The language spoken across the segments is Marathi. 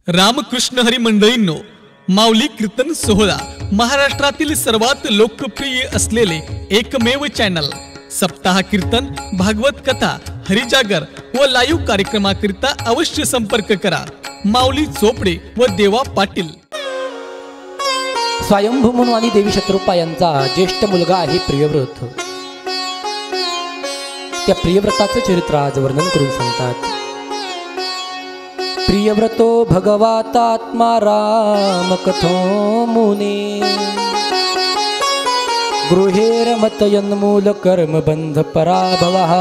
रामकृष्ण हरी मंडळींनो, माऊली कीर्तन सोहळा महाराष्ट्रातील सर्वात लोकप्रिय असलेले एकमेव चॅनल सप्ताह कीर्तन, भागवत कथा, हरिजागर व लाईव्ह कार्यक्रमाकरिता अवश्य संपर्क करा. माऊली चोपडे व देवा पाटील. स्वयंभू म्हणून आणि देवी शत्रुपा यांचा ज्येष्ठ मुलगा आहे प्रियव्रत. त्या प्रियव्रताचं चरित्र आज वर्णन करून सांगतात. प्रियव्रतो भगवतात्मा राम कथो मुने गृहेरमतयन्मूल कर्म बंध पराभवः.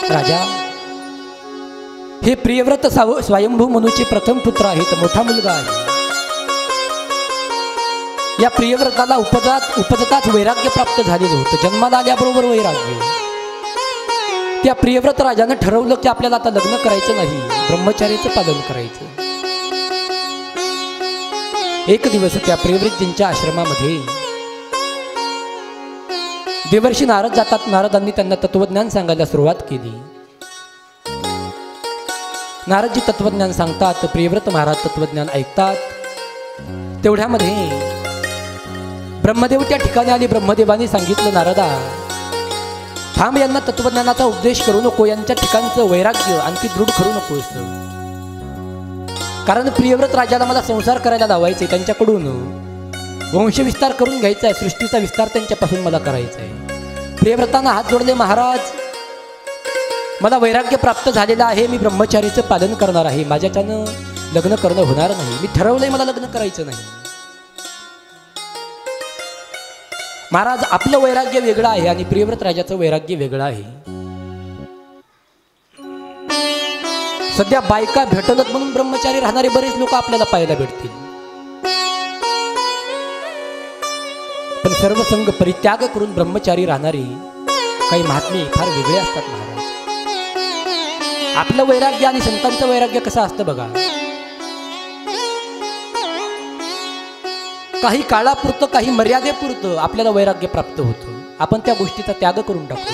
राजा, हे प्रियव्रत स्वयंभू मनुचे प्रथम पुत्र आहेत, मोठा मुलगा आहे. या प्रियव्रताला उपजताच वैराग्य प्राप्त झालेलं होतं. जन्माला आल्याबरोबर वैराग्य. त्या प्रियव्रत राजानं ठरवलं की आपल्याला आता लग्न करायचं नाही, ब्रह्मचार्याचं पालन करायचं. एक दिवस त्या प्रियव्रतींच्या आश्रमामध्ये देवर्षी नारद जातात. नारदांनी त्यांना तत्वज्ञान सांगायला सुरुवात केली. नारदजी तत्वज्ञान सांगतात, प्रियव्रत महाराज तत्वज्ञान ऐकतात. तेवढ्यामध्ये ब्रह्मदेव त्या ठिकाणी आले. ब्रह्मदेवाने सांगितलं, नारदा थांब, यांना तत्वज्ञानाचा उपदेश करू नको, यांच्या ठिकाणचं वैराग्य आणखी दृढ करू नकोस. कारण प्रियव्रत राजाला मला संसार करायला लावायचे, त्यांच्याकडून वंशविस्तार करून घ्यायचा आहे, सृष्टीचा विस्तार त्यांच्यापासून मला करायचा आहे. प्रियव्रतांना हात जोडले, महाराज मला वैराग्य प्राप्त झालेलं आहे, मी ब्रह्मचारीचं पालन करणार आहे, माझ्याच्यानं लग्न करणं होणार नाही, मी ठरवलंय मला लग्न करायचं नाही. महाराज, आपलं वैराग्य वेगळं आहे आणि प्रियव्रत राजाचं वैराग्य वेगळं आहे. सध्या बायका भेटलत म्हणून ब्रह्मचारी राहणारे बरेच लोक आपल्याला पाहायला भेटतील. पण सर्व संग परित्याग करून ब्रह्मचारी राहणारे काही महात्मे फार वेगळे असतात. महाराज, आपलं वैराग्य आणि संतांचं वैराग्य कसं असतं बघा. काही काळापुरतं, काही मर्यादेपुरतं आपल्याला वैराग्य प्राप्त होतं, आपण त्या गोष्टीचा त्याग करून टाकतो.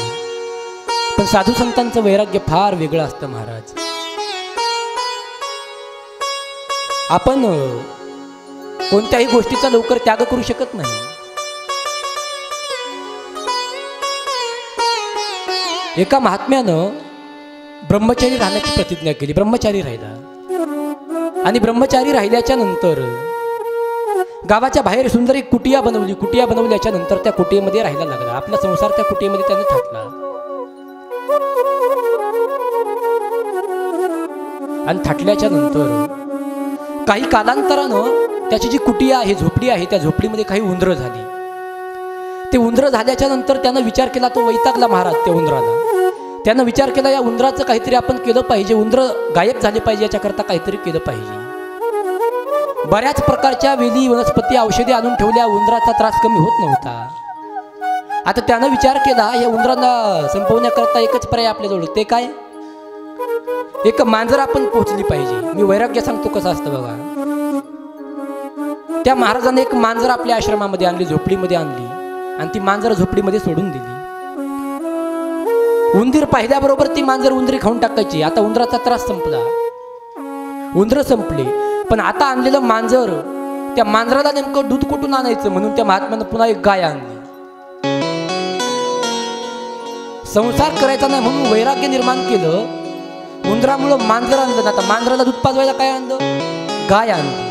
पण साधू संतांचं वैराग्य फार वेगळं असतं. महाराज, आपण कोणत्याही गोष्टीचा लवकर त्याग करू शकत नाही. एका महात्म्यानं ब्रह्मचारी राहण्याची प्रतिज्ञा केली. ब्रह्मचारी राहिला आणि ब्रह्मचारी राहिल्याच्या नंतर गावाच्या बाहेर सुंदर एक कुटिया बनवली. कुटिया बनवल्याच्या नंतर त्या कुटियेमध्ये राहायला लागला. आपला संसार त्या कुटियेमध्ये त्याने थाटला. आणि थाटल्याच्या नंतर काही कालांतरानं त्याची जी कुटिया आहे, झोपडी आहे, त्या झोपडीमध्ये काही उंदरं झाली. ते उंदरं झाल्याच्या नंतर त्यानं विचार केला, तो वैतागला महाराज त्या उंदराला. त्यानं विचार केला, या उंदराचं काहीतरी आपण केलं पाहिजे, उंदरं गायब झाले पाहिजे, याच्याकरता काहीतरी केलं पाहिजे. बऱ्याच प्रकारच्या वेली, वनस्पती, औषधी आणून ठेवल्या, उंदराचा त्रास कमी होत नव्हता. आता त्यानं विचार केला, या उंदरांना संपवण्याकरता एकच पर्याय आपल्याजवळ, ते काय, एक मांजर आपण पोहोचली पाहिजे. मी वैराग्य सांगतो कसं असतं बघा. त्या महाराजांनी एक मांजर आपल्या आश्रमामध्ये आणली, झोपडीमध्ये आणली आणि ती मांजर झोपडीमध्ये सोडून दिली. उंदीर पाहिल्याबरोबर ती मांजर उंदरी खाऊन टाकायची. आता उंदराचा त्रास संपला, उंदर संपले. पण आता आणलेलं मांजर, त्या मांजराला नेमकं दूध कुठून आणायचं म्हणून त्या महात्म्यानं पुन्हा एक गाय आणली. संसार करायचा नाही म्हणून वैराग्य निर्माण केलं. उंदरामुळं मांजर आणलं. आता मांजराला दूध पाजवायला काय आणलं, गाय आणली.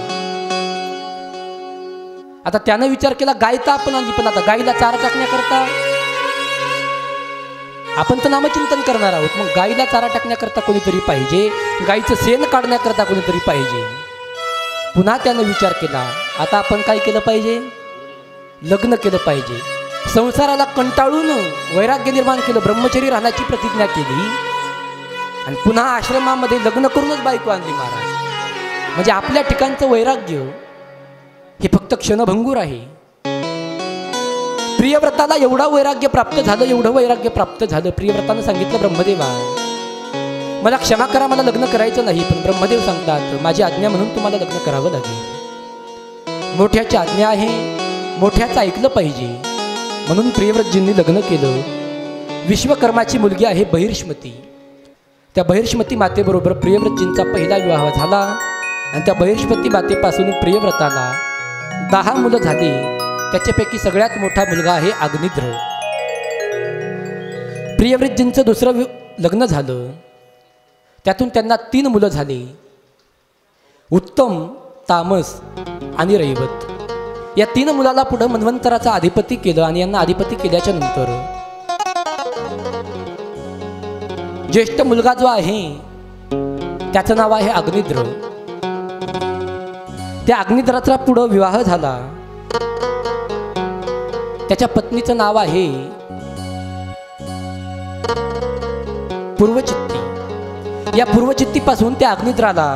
आता त्यानं विचार केला, गाय तर आपण आणली, पण आता गायीला चारा टाकण्याकरता आपण तर नामचिंतन करणार आहोत, मग गायीला चारा टाकण्याकरता कोणीतरी पाहिजे, गायीचं शेण काढण्याकरता कोणीतरी पाहिजे. पुन्हा त्यानं विचार केला, आता आपण काय केलं पाहिजे, लग्न केलं पाहिजे. संसाराला कंटाळून वैराग्य निर्माण केलं, ब्रह्मचर्य राहण्याची प्रतिज्ञा केली आणि पुन्हा आश्रमामध्ये लग्न करूनच बायको आणली. महाराज, म्हणजे आपल्या ठिकाणचं वैराग्य हे फक्त क्षणभंगूर आहे. प्रियव्रताला एवढा वैराग्य प्राप्त झालं, एवढं वैराग्य प्राप्त झालं. प्रियव्रतानं सांगितलं, ब्रह्मदेवा मला क्षमा करा, मला लग्न करायचं नाही. पण ब्रह्मदेव सांगतात, माझी आज्ञा म्हणून तुम्हाला लग्न करावं लागेल. मोठ्याची आज्ञा आहे, मोठ्याचं ऐकलं पाहिजे. म्हणून प्रियव्रतजींनी लग्न केलं. विश्वकर्माची मुलगी आहे बहिर्ष्मती. त्या बहिर्ष्मती मातेबरोबर प्रियव्रतजींचा पहिला विवाह झाला आणि त्या बहिर्ष्मती मातेपासून प्रियव्रताला 10 मुलं झाली. त्याच्यापैकी सगळ्यात मोठा मुलगा आहे अग्निध्र. प्रियव्रतजींचं दुसरं लग्न झालं, त्यातून त्यांना 3 मुलं झाली, उत्तम, तामस आणि रैवत. या 3 मुलाला पुढे मन्वंतराचा अधिपती केलं आणि यांना अधिपती केल्याच्या नंतर ज्येष्ठ मुलगा जो आहे त्याचं नाव आहे अग्निध्र. त्या अग्निध्राचा पुढे विवाह झाला. त्याच्या पत्नीचं नाव आहे पूर्वचित्ती. या पूर्वचित्तीपासून त्या अग्निध्राला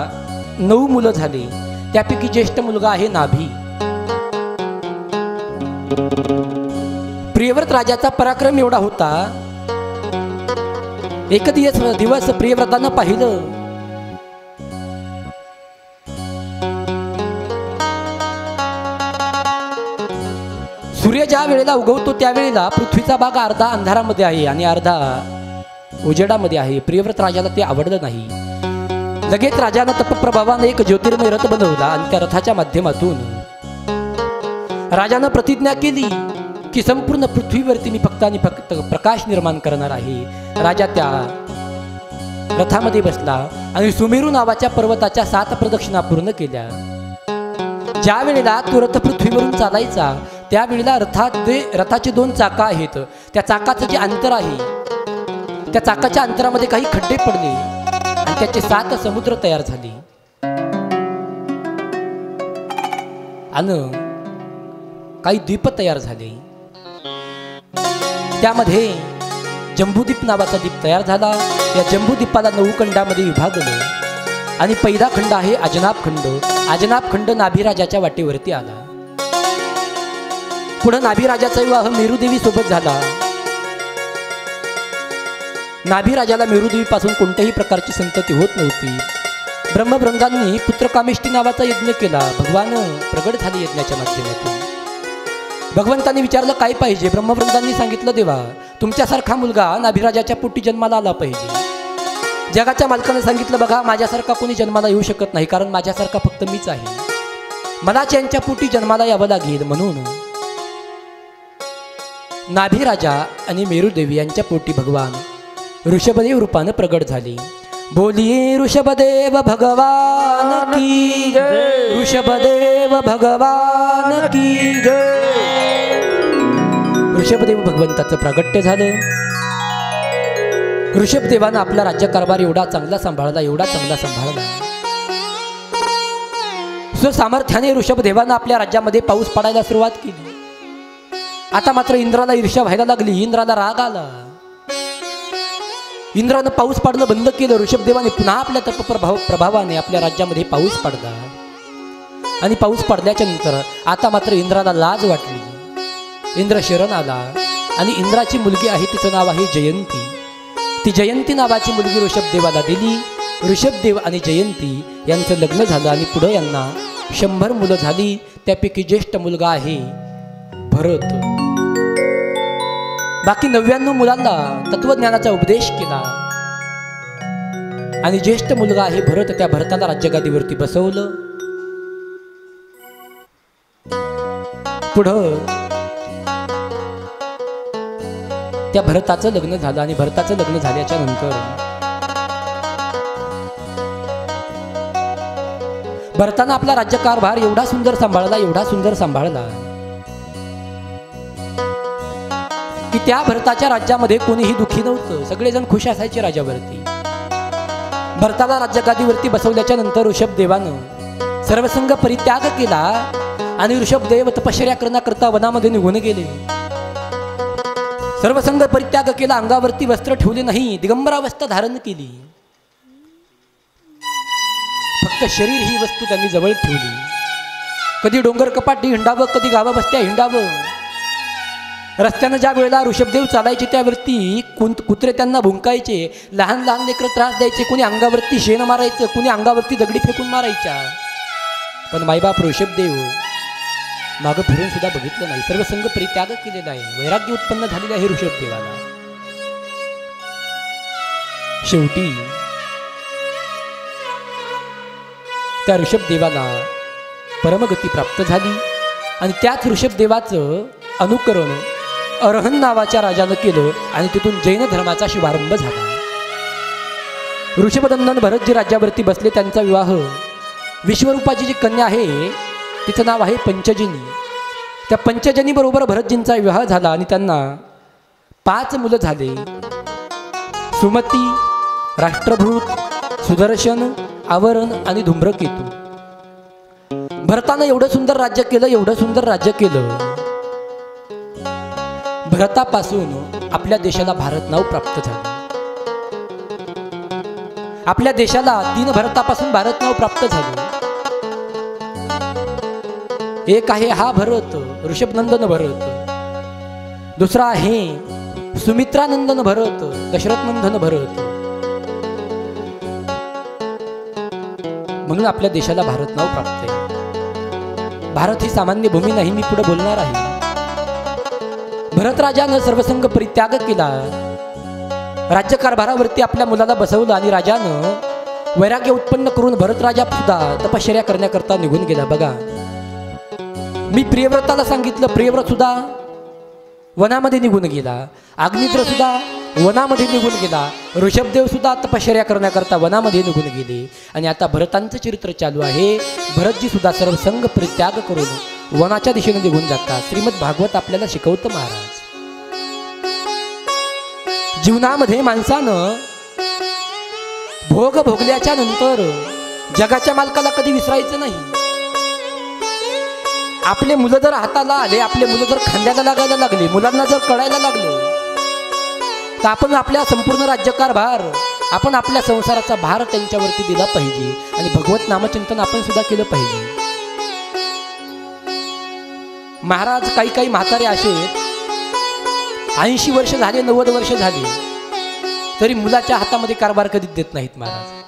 9 मुलं झाली. त्यापैकी ज्येष्ठ मुलगा आहे नाभी. प्रियव्रत राजाचा पराक्रम एवढा होता, एक दिवस प्रियव्रतानं पाहिलं सूर्य ज्या वेळेला उगवतो त्यावेळेला पृथ्वीचा भाग अर्धा अंधारामध्ये आहे आणि अर्धा उजेडामध्ये आहे. प्रियव्रत राजाला ते आवडलं नाही. लगेच राजानं तपप्रभावाने एक ज्योतिर्मय रथ बनवला आणि त्या रथाच्या माध्यमातून राजानं प्रतिज्ञा केली की संपूर्ण पृथ्वीवरती मी फक्त आणि फक्त प्रकाश निर्माण करणार आहे. राजा त्या रथामध्ये बसला आणि सुमेरू नावाच्या पर्वताच्या 7 प्रदक्षिणा पूर्ण केल्या. ज्या वेळेला तो रथ पृथ्वीवरून चालायचा त्यावेळेला रथाचे 2 चाका आहेत. त्या चाकाचं जे अंतर आहे त्या चाकाच्या अंतरामध्ये काही खड्डे पडले आणि त्याचे 7 समुद्र तयार झाले. आणि काही द्वीप तयार झाले. त्यामध्ये जंबूद्वीप नावाचा द्वीप तयार झाला. या जंबूद्वीपाला 9 खंडामध्ये विभागलं आणि पहिला खंड आहे अजनाब खंड. अजनाब खंड नाभीराजाच्या वाटेवरती आला. पुढे नाभीराजाचा विवाह मेरुदेवी सोबत झाला. नाभीराजाला मेरुदेवीपासून कोणत्याही प्रकारची संतती होत नव्हती. ब्रह्मभृंगांनी पुत्रकामेष्टी नावाचा यज्ञ केला. भगवान प्रगट झाले यज्ञाच्या माध्यमातून. भगवंतांनी विचारलं काय पाहिजे. ब्रह्मवृंदांनी सांगितलं देवा तुमच्यासारखा मुलगा नाभिराजाच्या पोटी जन्माला आला पाहिजे. जगाच्या मालकाने सांगितलं बघा माझ्यासारखा कोणी जन्माला येऊ शकत नाही, कारण माझ्यासारखा फक्त मीच आहे. मलाच यांच्या पोटी जन्माला यावं लागेल. म्हणून नाभिराजा आणि मेरुदेवी यांच्या पोटी भगवान ऋषभदेव रूपानं प्रगट झाले. बोलिये ऋषभदेव भगवान की जय. ऋषभदेव भगवान की जय. ऋषभदेव भगवंताचं प्रागट्य झालं. ऋषभदेवानं आपला राज्यकारभार एवढा चांगला सांभाळला. स्वसामर्थ्याने ऋषभदेवानं आपल्या राज्यामध्ये पाऊस पडायला सुरुवात केली. आता मात्र इंद्राला ईर्ष्या व्हायला लागली. इंद्राला राग आला. इंद्रानं पाऊस पाडणं बंद केलं. ऋषभदेवाने पुन्हा आपल्या प्रभावाने आपल्या राज्यामध्ये पाऊस पडला. आणि पाऊस पडल्याच्या नंतर आता मात्र इंद्राला लाज वाटली. इंद्र शरण आला आणि इंद्राची मुलगी आहे तिचं नाव आहे जयंती. ती जयंती नावाची मुलगी ऋषभदेवाला दिली. ऋषभदेव आणि जयंती यांचं लग्न झालं आणि पुढे यांना 100 मुलं झाली. त्यापैकी ज्येष्ठ मुलगा आहे भरत. बाकी 99 मुलांना तत्वज्ञानाचा उपदेश केला आणि ज्येष्ठ मुलगा आहे भरत. त्या भरताला राज्यगादीवरती बसवलं. पुढं त्या भरताचं लग्न झालं आणि भरताचं लग्न झाल्याच्या नंतर भरतानं आपला राज्यकारभार एवढा सुंदर सांभाळला की त्या भरताच्या राज्यामध्ये कोणीही दुःखी नव्हतं. सगळेजण खुश असायचे राजावरती. भरताला राज्यगादीवरती बसवल्याच्या नंतर ऋषभदेवानं सर्वसंग परित्याग केला आणि ऋषभदेव तपश्चर्या करण्याकरता वनामध्ये निघून गेले. सर्वसंग परित्याग केला. अंगावरती वस्त्र ठेवले नाही. दिगंबरावस्था धारण केली. फक्त शरीर ही वस्तू त्यांनी जवळ ठेवली. कधी डोंगर कपाटी हिंडावं, कधी गावा बस्त्या हिंडावं. रस्त्यानं ज्या वेळेला ऋषभदेव चालायचे त्यावरती कुत्रे त्यांना भुंकायचे. लहान लहान लेकरं त्रास द्यायचे. कोणी अंगावरती शेण मारायचं, कोणी अंगावरती दगडी फेकून मारायच्या. पण मायबाप ऋषभदेव मागं फिरून सुद्धा बघितलं नाही. सर्वसंग परित्याग केलेला आहे. वैराग्य उत्पन्न झालेलं आहे ऋषभदेवाला. शेवटी त्या ऋषभदेवाला परमगती प्राप्त झाली आणि त्याच ऋषभदेवाचं अनुकरण अरहन नावाच्या राजानं केलं आणि तिथून जैन धर्माचा शुभारंभ झाला. ऋषभनंदन भरतजी राज्यावरती बसले. त्यांचा विवाह विश्वरूपाची जी कन्या आहे तिचं नाव आहे पंचजनी. त्या पंचजनी बरोबर भरतजींचा विवाह झाला आणि त्यांना 5 मुलं झाले. सुमती, राष्ट्रभूत, सुदर्शन, आवरण आणि धूम्रकेतू. भरतानं एवढं सुंदर राज्य केलं, एवढं सुंदर राज्य केलं. भरतापासून आपल्या देशाला भारत नाव प्राप्त झालं. आपल्या देशाला 3 भरतापासून भारत नाव प्राप्त झालं. एक आहे हा भरत, ऋषभनंदन भरत. दुसरा आहे सुमित्रानंदन भरत, दशरथनंदन भरत. म्हणून आपल्या देशाला भारत नाव प्राप्त आहे. भारत ही सामान्य भूमी नाही, मी पुढे बोलणार आहे. भरत राजानं सर्वसंग परित्याग केला. राज्यकारभारावरती आपल्या मुलाला बसवलं आणि राजानं वैराग्य उत्पन्न करून भरत राजा सुद्धा तपश्चर्या करण्याकरता निघून गेला. बघा, मी प्रियव्रताला सांगितलं, प्रियव्रत सुद्धा वनामध्ये निघून गेला. अग्निद्र सुद्धा वनामध्ये निघून गेला. ऋषभदेव सुद्धा तपश्चर्या करण्याकरता वनामध्ये निघून गेले. आणि आता भरतांचं चरित्र चालू आहे. भरतजी सुद्धा सर्वसंग परित्याग करून वनाच्या दिशेने निघून जातात. श्रीमद भागवत आपल्याला शिकवतं महाराज, जीवनामध्ये माणसानं भोग भोगल्याच्या नंतर जगाच्या मालकाला कधी विसरायचं नाही. आपले मुलं जर हाताला आले, आपले मुलं जर खांद्याला लागायला लागले, मुलांना जर कळायला लागलं, तर आपण आपल्या संपूर्ण राज्यकारभार, आपण आपल्या संसाराचा भार त्यांच्यावरती दिला पाहिजे आणि भगवत नामचिंतन आपण सुद्धा केलं पाहिजे. महाराज काही म्हातारे असे 80 वर्ष झाले, 90 वर्ष झाली, तरी मुलाच्या हातामध्ये कारभार कधीच देत नाहीत महाराज.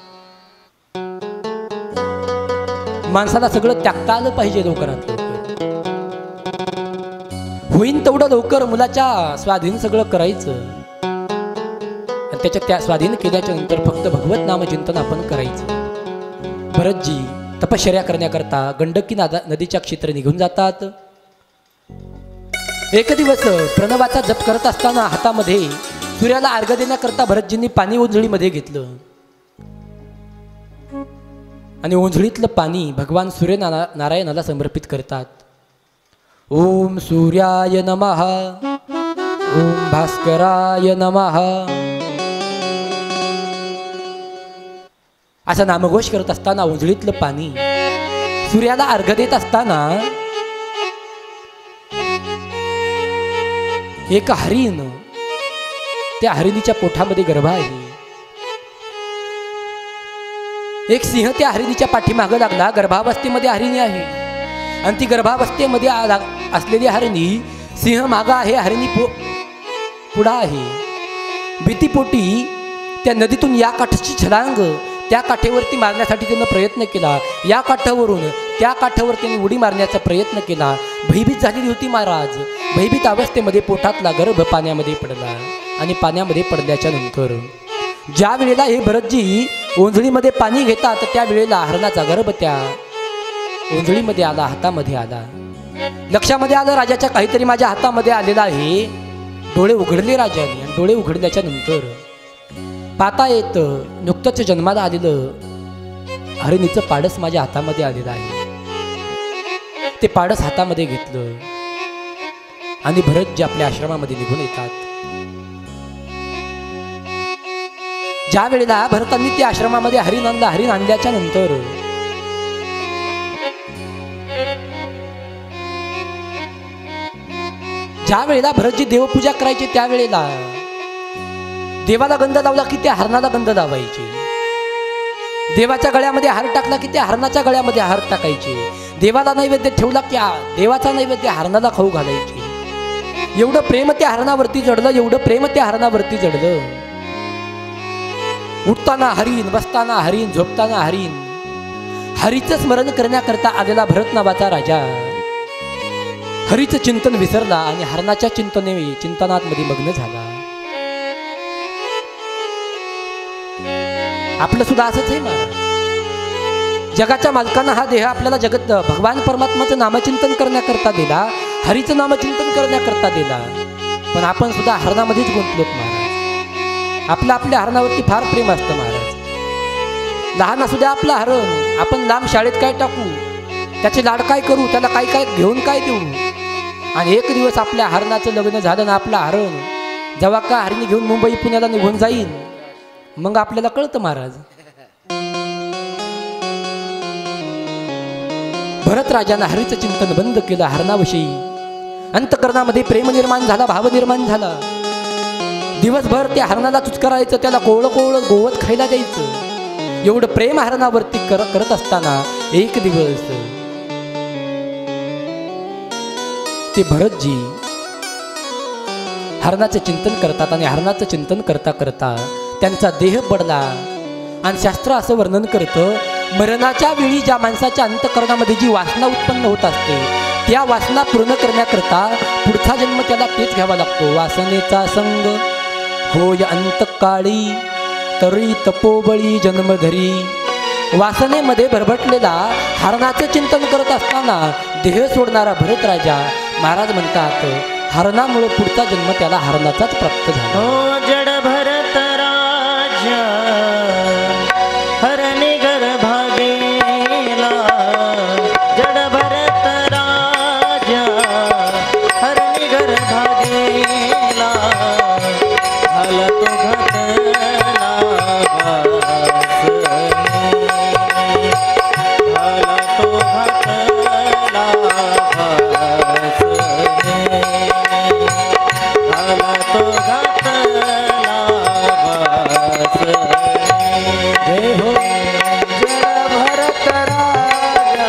माणसाला सगळं त्यागता आलं पाहिजे लवकरात लवकर. होईन तेवढं लवकर मुलाच्या स्वाधीन सगळं करायचं आणि त्याच्या त्या स्वाधीन केल्याच्या नंतर फक्त भगवत नामचिंतन आपण करायचं. भरतजी तपश्चर्या करण्याकरता गंडकी नदीच्या क्षेत्र निघून जातात. एक दिवस प्रणवाचा जप करत असताना हातामध्ये सूर्याला अर्घ्य देण्याकरता भरतजींनी पाणी ओंजळीमध्ये घेतलं आणि ओंजळीतलं पाणी भगवान सूर्य नारायणाला समर्पित करतात. ओम सूर्याय नमः, ओम भास्कराय नमः असा नामघोष करत असताना ओंजळीतलं पाणी सूर्याला अर्घ्य देत असताना एक हरिण, त्या हरिणीच्या पोटामध्ये गर्भ आहे. एक सिंह त्या हरिणीच्या पाठीमागं लागला. गर्भावस्थेमध्ये हरिणी आहे आणि ती गर्भावस्थेमध्ये असलेली हरिणी सिंह मागा आहे, हरिणी पुढा आहे. भीतीपोटी त्या नदीतून या काठाची छलांग त्या काठेवरती मारण्यासाठी त्यानं प्रयत्न केला. या काठावरून त्या काठावर त्यांनी उडी मारण्याचा प्रयत्न केला. भयभीत झालेली होती महाराज. भयभीत अवस्थेमध्ये पोटातला गर्भ पाण्यामध्ये पडला आणि पाण्यामध्ये पडल्याच्या नंतर ज्या वेळेला हे भरतजी ओंजळीमध्ये पाणी घेतात त्या वेळेला हरणाचा गर्भ त्या ओंजळीमध्ये आला, हातामध्ये आला. लक्षामध्ये आलं राजाच्या काहीतरी माझ्या हातामध्ये आलेला आहे. डोळे उघडले राजाने आणि डोळे उघडल्याच्या नंतर पाहता येत नुकतंच जन्माला आलेलं हरिणीचं पाडस माझ्या हातामध्ये आलेलं आहे. ते पाडस हातामध्ये घेतलं आणि भरतजी आपल्या आश्रमामध्ये निघून येतात. ज्या वेळेला भरतांनी त्या आश्रमामध्ये हरिण आणला, हरिण आणल्याच्या नंतर ज्या वेळेला भरतजी देवपूजा करायची त्यावेळेला देवाला गंध लावला की त्या हरणाला गंध लावायचे. देवाच्या गळ्यामध्ये हार टाकला की त्या हरणाच्या गळ्यामध्ये हार टाकायचे. देवाला नैवेद्य ठेवला की देवाचा नैवेद्य हरणाला खाऊ घालायचे. एवढं प्रेम त्या हरणावरती जडलं, एवढं प्रेम त्या हरणावरती जडलं. उठताना हरिण, बसताना हरिण, झोपताना हरिण. हरीचं स्मरण करण्याकरता आलेला भरत नावाचा राजा हरीचं चिंतन विसरला आणि हरणाच्या चिंतनात मध्ये मग्न झाला. आपलं सुद्धा असंच आहे महाराज. जगाच्या मालकांना हा देह आपल्याला जगत भगवान परमात्माचं नामचिंतन करण्याकरता दिला, हरीचं नामचिंतन करण्याकरता दिला. पण आपण सुद्धा हरणामध्येच गुंतलोत महाराज. आपल्या हरणावरती फार प्रेम असतं महाराज. लहान असू द्या आपलं हरण, आपण लांब शाळेत काय टाकू, त्याचे लाड काय करू, त्याला काय काय घेऊन काय देऊ. आणि एक दिवस आपल्या हरणाचं लग्न झालं ना, आपलं हरण जेव्हा का हरणी घेऊन मुंबई पुण्याला निघून जाईल, मग आपल्याला कळतं महाराज. भरत राजानं हरीचं चिंतन बंद केलं. हरणाविषयी अंतकरणामध्ये प्रेम निर्माण झाला, भाव निर्माण झाला. दिवसभर त्या हरणाला चुचकरायचं, त्याला कोवळं कोवळं गोवत खायला द्यायचं. एवढं प्रेम हरणावरती करत असताना एक दिवस ते भरतजी हरणाचं चिंतन करतात आणि हरणाचं चिंतन करता करता त्यांचा देह पडला. आणि शास्त्र असं वर्णन करतं, मरणाच्या वेळी ज्या माणसाच्या अंतकरणामध्ये जी वासना उत्पन्न होत असते, त्या वासना पूर्ण करण्याकरता पुढचा जन्म त्याला तेच घ्यावा लागतो. वासनेचा संग होय अंतकाळी तरी तपोबळी जन्मधरी. वासनेमध्ये भरभटलेला हरणाचं चिंतन करत असताना देह सोडणारा भरत राजा महाराज म्हणतात, हरणामुळे पुढचा जन्म त्याला हरणाचाच प्राप्त झाला. हो जड भरत राजा हरणी गर्भा गेला, जड भरत राजा हरणी गर्भा गेला, झाला तो घातला वासने, झाला तो घातला वासने, झाला तो घातला वासने. जय हो जड भरत राजा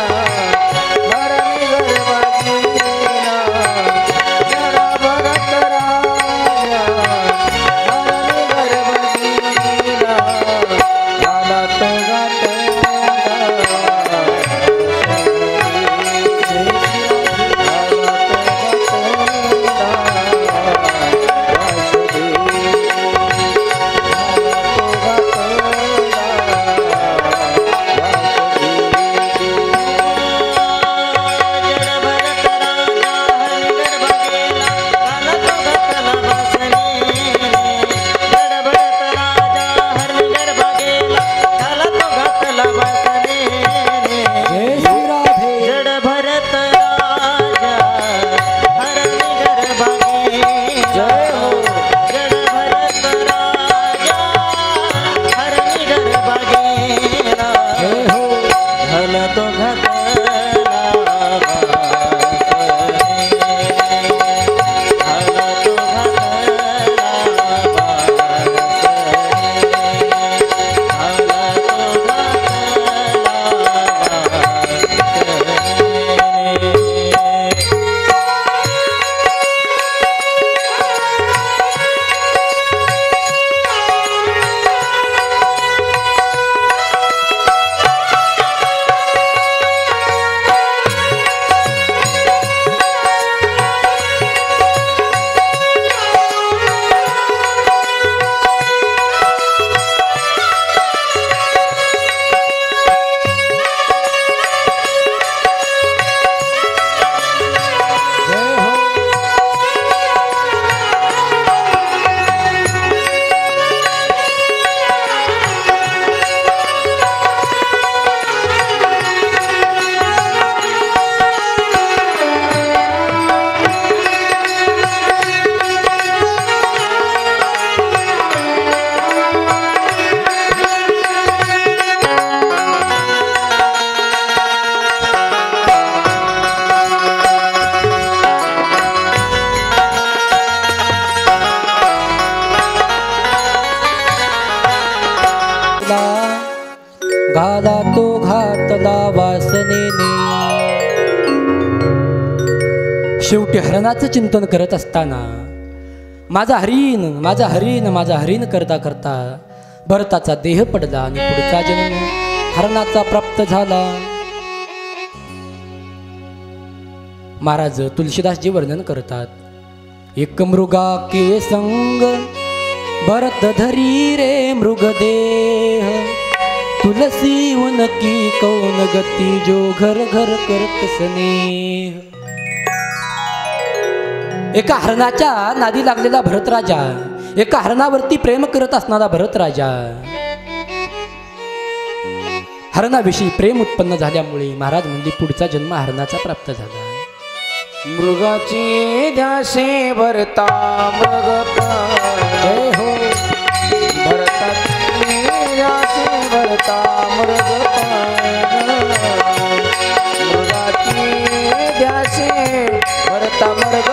हरणी गर्भा गेला, जड भरत राजा हरणी गर्भा गेला, झाला तो घातला घाला तो घातला वासनेने. शेवटी हरणाचं चिंतन करत असताना माझा हरीण माझा हरीण माझा हरीण करता करता भरताचा देह पडला आणि पुढचा जन्म हरणाचा प्राप्त झाला. महाराज तुलसीदासजी वर्णन करतात, एक मृगा के संग भरत धरी रे मृगदेह, तुलसी उनकी कौन गती जो घर घर करत स्नेह. एका हरणाच्या नादी लागलेला भरत राजा, एका हरणावरती प्रेम करत असणारा भरत राजा, हरणाविषयी प्रेम उत्पन्न झाल्यामुळे महाराज म्हणले पुढचा जन्म हरणाचा प्राप्त झाला. मृगाची ध्यासे भरता मृग जय हो. भरताची ध्यासे भरता मृग मृगाची ध्यासे भरता मृग